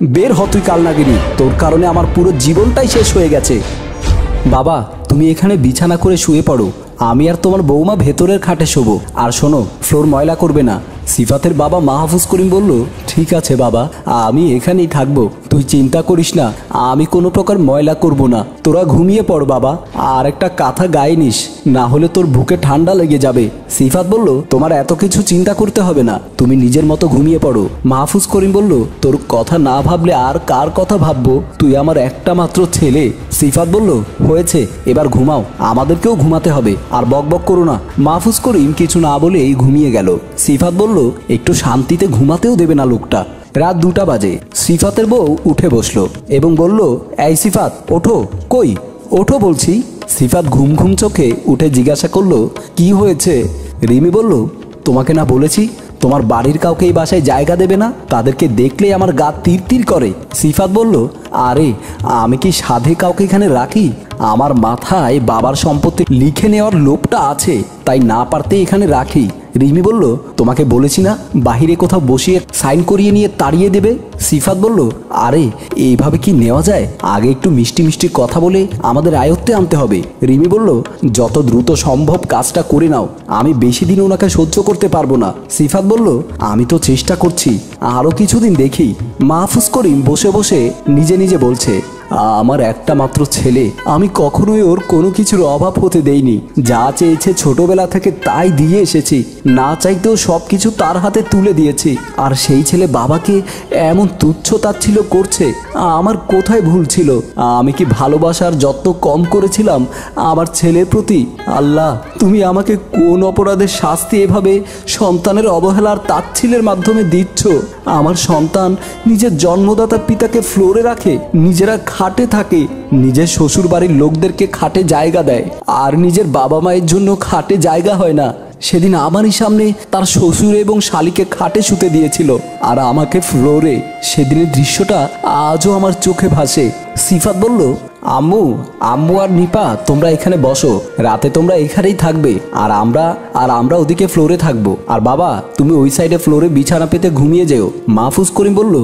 বের হ তুই কালনাগিরি, তোর কারণে আমার পুরো জীবনটাই শেষ হয়ে গেছে। বাবা তুমি এখানে বিছানা করে শুয়ে পড়ো, আমি আর তোমার বৌমা ভেতরের খাটে শোবো। আর শোনো, ফ্লোর ময়লা করবে না। সিফাতের বাবা মাহফুজ করিম বলল, ঠিক আছে বাবা, আমি এখানেই থাকবো, তুই চিন্তা করিস না, আমি কোনো প্রকার ময়লা করব না। তোরা ঘুমিয়ে পড় বাবা, আর একটা কাঁথা গায়ে নিস, না হলে তোর বুকে ঠান্ডা লেগে যাবে। সিফাত বলল, তোমার এত কিছু চিন্তা করতে হবে না, তুমি নিজের মতো ঘুমিয়ে পড়ো। মাহফুজ করিম বলল, তোর কথা না ভাবলে আর কার কথা ভাববো, তুই আমার একটা মাত্র ছেলে। সিফাত বলল, হয়েছে, এবার ঘুমাও, আমাদেরকেও ঘুমাতে হবে, আর বকবক করো না। মাহফুজ করিম কিছু না বলেই ঘুমিয়ে গেল। সিফাত বলল, একটু শান্তিতে ঘুমাতেও দেবে না লোকটা। রাত 2টা বাজে। সিফাতের বউ উঠে বসলো এবং বলল, এই সিফাত ওঠো। কই, ওঠো বলছি। সিফাত ঘুম ঘুম চোখে উঠে জিজ্ঞাসা করলো, কি হয়েছে? রিমি বলল, তোমাকে না বলেছি তোমার বাড়ির কাউকে এই বাসায় জায়গা দেবে না, তাদেরকে দেখলেই আমার গা তীর তীর করে। সিফাত বলল, আরে আমি কি সাধে কাউকে এখানে রাখি? আমার মাথায় বাবার সম্পত্তি লিখে নেওয়ার লোভটা আছে, তাই না পারতে এখানে রাখি। রিমি বলল, তোমাকে বলেছি না বাহিরে কোথাও বসিয়ে সাইন করিয়ে নিয়ে তাড়িয়ে দেবে। সিফাত বলল, আরে এইভাবে কি নেওয়া যায়? আগে একটু মিষ্টি মিষ্টি কথা বলে আমাদের আয়ত্তে আনতে হবে। রিমি বলল, যত দ্রুত সম্ভব কাজটা করে নাও, আমি বেশি দিন ওনাকে সহ্য করতে পারবো না। সিফাত বলল, আমি তো চেষ্টা করছি, আরো কিছুদিন দেখি। মাহফুজ করিম বসে বসে নিজে নিজে বলছে, আমার একটা মাত্র ছেলে, আমি কখনোই ওর কোনো কিছুর অভাব হতে দেইনি, যা চেয়েছে ছোটবেলা থেকে তাই দিয়ে এসেছি, না চাইতেও সব কিছু তার হাতে তুলে দিয়েছি, আর সেই ছেলে বাবাকে এমন তুচ্ছ তাচ্ছিল্য করছে। আমার কোথায় ভুল ছিল? আমি কি ভালোবাসার যত্ন কম করেছিলাম আমার ছেলের প্রতি? আল্লাহ, তুমি আমাকে কোন অপরাধের শাস্তি এভাবে সন্তানের অবহেলার তাচ্ছিল্যের মাধ্যমে দিচ্ছ? আমার সন্তান নিজের জন্মদাতা পিতাকে ফ্লোরে রাখে, নিজেরা খাটে থাকে, নিজের শ্বশুর বাড়ির লোকদেরকে খাটে জায়গা দেয়, আর নিজের বাবা মায়ের জন্য খাটে জায়গা হয় না। সেদিন আমারই সামনে তার শ্বশুর এবং শালিকে খাটে শুতে দিয়েছিল, আর আমাকে ফ্লোরে। সেদিনের দৃশ্যটা আজও আমার চোখে ভাসে। সিফাত বলল, আম্মু আম্মু আর নিপা তোমরা এখানে বসো, রাতে তোমরা এখানেই থাকবে, আর আমরা ওদিকে ফ্লোরে থাকবো। আর বাবা তুমি ওই সাইডে ফ্লোরে বিছানা পেতে ঘুমিয়ে যেও। মাহফুজ করিম বলল,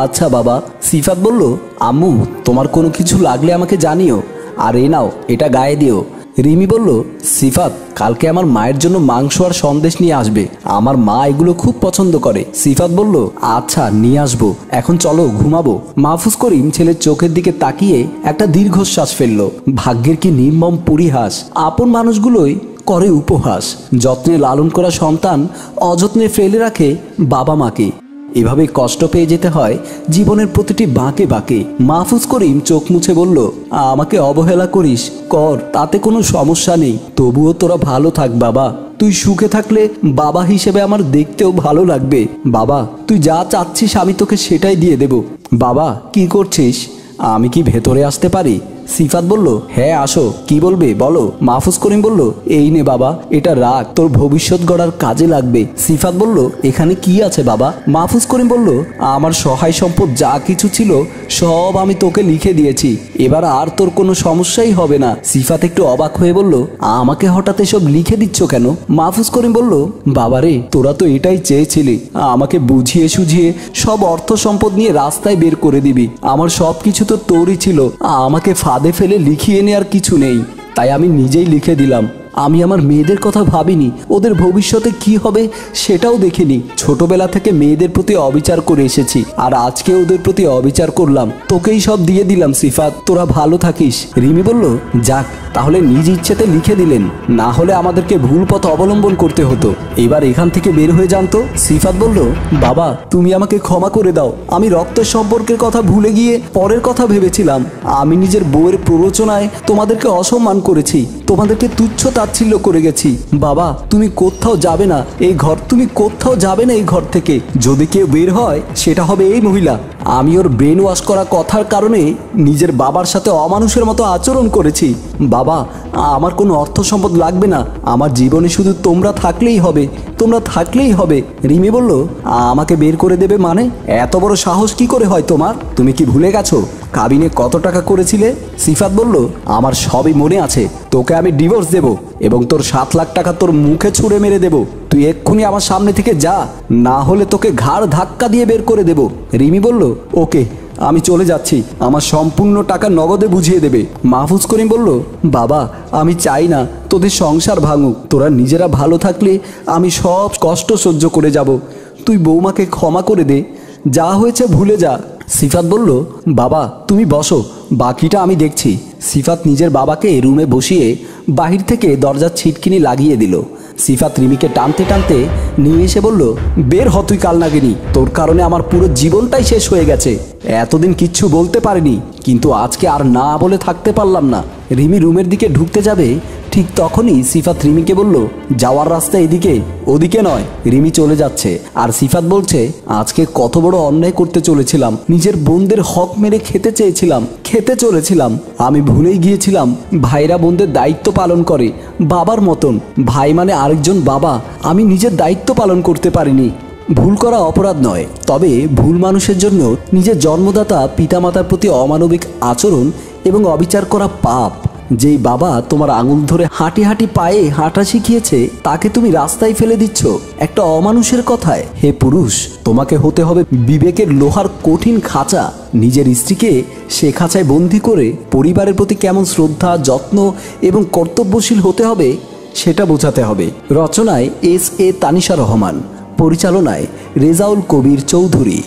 আচ্ছা বাবা। সিফাত বলল, আম্মু তোমার কোনো কিছু লাগলে আমাকে জানিও, আর এই নাও এটা গায়ে দিও। রিমি বলল, সিফাত কালকে আমার মায়ের জন্য মাংস আর সন্দেশ নিয়ে আসবে, আমার মা এগুলো খুব পছন্দ করে। সিফাত বলল, আচ্ছা নিয়ে আসবো, এখন চলো ঘুমাবো। মাহফুজ করিম ছেলের চোখের দিকে তাকিয়ে একটা দীর্ঘশ্বাস ফেলল। ভাগ্যের কি নির্মম পরিহাস, আপন মানুষগুলোই করে উপহাস। যত্নে লালন করা সন্তান অযত্নে ফেলে রাখে বাবা মাকে। এভাবে কষ্ট পেয়ে যেতে হয় জীবনের প্রতিটি বাঁকে বাঁকে। মাহফুজ করিম চোখ মুছে বলল, আমাকে অবহেলা করিস কর, তাতে কোনো সমস্যা নেই, তবুও তোরা ভালো থাক বাবা। তুই সুখে থাকলে বাবা হিসেবে আমার দেখতেও ভালো লাগবে। বাবা তুই যা চাচ্ছিস আমি তোকে সেটাই দিয়ে দেব। বাবা কি করছিস? আমি কি ভেতরে আসতে পারি? সিফাত বলল, হ্যাঁ আসো, কি বলবে বলো। মাহফুজ করিম বলল, এই নে বাবা, এটা রাখ, তোর ভবিষ্যৎ গড়ার কাজে লাগবে। সিফাত বলল, এখানে কি আছে বাবা? মাহফুজ করিম বলল, আমার সহায় সম্পদ যা কিছু ছিল সব আমি তোকে লিখে দিয়েছি, এবার আর তোর কোনো সমস্যাই হবে না। সিফাত একটু অবাক হয়ে বলল, আমাকে হঠাৎ এসব লিখে দিচ্ছ কেন? মাহফুজ করিম বলল, বাবারে তোরা তো এটাই চেয়েছিলি, আমাকে বুঝিয়ে সুঝিয়ে সব অর্থ সম্পদ নিয়ে রাস্তায় বের করে দিবি, আমার সব কিছু তো তোরই ছিল, আমাকে ফাঁদে ফেলে লিখিয়ে নেওয়ার কিছু নেই, তাই আমি নিজেই লিখে দিলাম। আমি আমার মেয়েদের কথা ভাবিনি, ওদের ভবিষ্যতে কি হবে সেটাও দেখিনি। ছোটবেলা থেকে মেয়েদের প্রতি অবিচার করে এসেছি, আর আজকে ওদের প্রতি অবিচার করলাম, তোকেই সব দিয়ে দিলাম সিফাত, তোরা ভালো থাকিস। রিমি বলল, যাক তাহলে নিজ ইচ্ছেতে লিখে দিলেন, না হলে আমাদেরকে ভুল পথ অবলম্বন করতে হতো, এবার এখান থেকে বের হয়ে যান তো। সিফাত বলল, বাবা তুমি আমাকে ক্ষমা করে দাও, আমি রক্তের সম্পর্কের কথা ভুলে গিয়ে পরের কথা ভেবেছিলাম, আমি নিজের বউয়ের প্ররোচনায় তোমাদেরকে অসম্মান করেছি, তোমাদেরকে তুচ্ছ তাচ্ছিল্য করে গেছি। বাবা তুমি কোথাও যাবে না এই ঘর, তুমি কোথাও যাবে না এই ঘর থেকে, যদি কেউ বের হয় সেটা হবে এই মহিলা। আমি ওর ব্রেন ওয়াশ করা কথার কারণে নিজের বাবার সাথে অমানুষের মতো আচরণ করেছি। বাবা আমার কোনো অর্থ সম্পদ লাগবে না, আমার জীবনে শুধু তোমরা থাকলেই হবে, তোমরা থাকলেই হবে। রিমি বলল, আমাকে বের করে দেবে মানে? এত বড় সাহস কি করে হয় তোমার? তুমি কি ভুলে গেছো কাবিনে কত টাকা করেছিলে? সিফাত বলল, আমার সবই মনে আছে, তোকে আমি ডিভোর্স দেব এবং তোর 7 লাখ টাকা তোর মুখে ছুঁড়ে মেরে দেব, তুই এক্ষুনি আমার সামনে থেকে যা, না হলে তোকে ঘাড় ধাক্কা দিয়ে বের করে দেব। রিমি বলল, ওকে আমি চলে যাচ্ছি, আমার সম্পূর্ণ টাকা নগদে বুঝিয়ে দেবে। মাহফুজ করিম বলল, বাবা আমি চাই না তোদের সংসার ভাঙুক, তোরা নিজেরা ভালো থাকলে আমি সব কষ্ট সহ্য করে যাব। তুই বৌমাকে ক্ষমা করে দে, যা হয়েছে ভুলে যা। সিফাত বলল, বাবা তুমি বসো, বাকিটা আমি দেখছি। সিফাত নিজের বাবাকে রুমে বসিয়ে বাহির থেকে দরজার ছিটকিনি লাগিয়ে দিল। সিফাত রিমিকে টানতে টানতে নিয়ে এসে বলল, বের হ তুই কালনাগিনী, তোর কারণে আমার পুরো জীবনটাই শেষ হয়ে গেছে। এতদিন কিচ্ছু বলতে পারিনি, কিন্তু আজকে আর না বলে থাকতে পারলাম না। রিমি রুমের দিকে ঢুকতে যাবে, ঠিক তখনই সিফাত রিমিকে বলল, যাওয়ার রাস্তা এদিকে, ওদিকে নয়। রিমি চলে যাচ্ছে আর সিফাত বলছে, আজকে কত বড় অন্যায় করতে চলেছিলাম, নিজের বোনদের হক মেরে খেতে চলেছিলাম। আমি ভুলেই গিয়েছিলাম ভাইরা বোনদের দায়িত্ব পালন করে বাবার মতন। ভাই মানে আরেকজন বাবা, আমি নিজের দায়িত্ব পালন করতে পারিনি। ভুল করা অপরাধ নয়, তবে ভুল মানুষের জন্য নিজের জন্মদাতা পিতামাতার প্রতি অমানবিক আচরণ এবং অবিচার করা পাপ। যেই বাবা তোমার আঙুল ধরে হাঁটি হাঁটি পায়ে হাঁটা শিখিয়েছে, তাকে তুমি রাস্তায় ফেলে দিচ্ছ একটা অমানুষের কথায়। হে পুরুষ, তোমাকে হতে হবে বিবেকের লোহার কঠিন খাঁচা। নিজের স্ত্রীকে সে খাঁচায় বন্দি করে পরিবারের প্রতি কেমন শ্রদ্ধা, যত্ন এবং কর্তব্যশীল হতে হবে সেটা বোঝাতে হবে। রচনায় এস এ তানিশা রহমান, পরিচালনায় রেজাউল কবির চৌধুরী।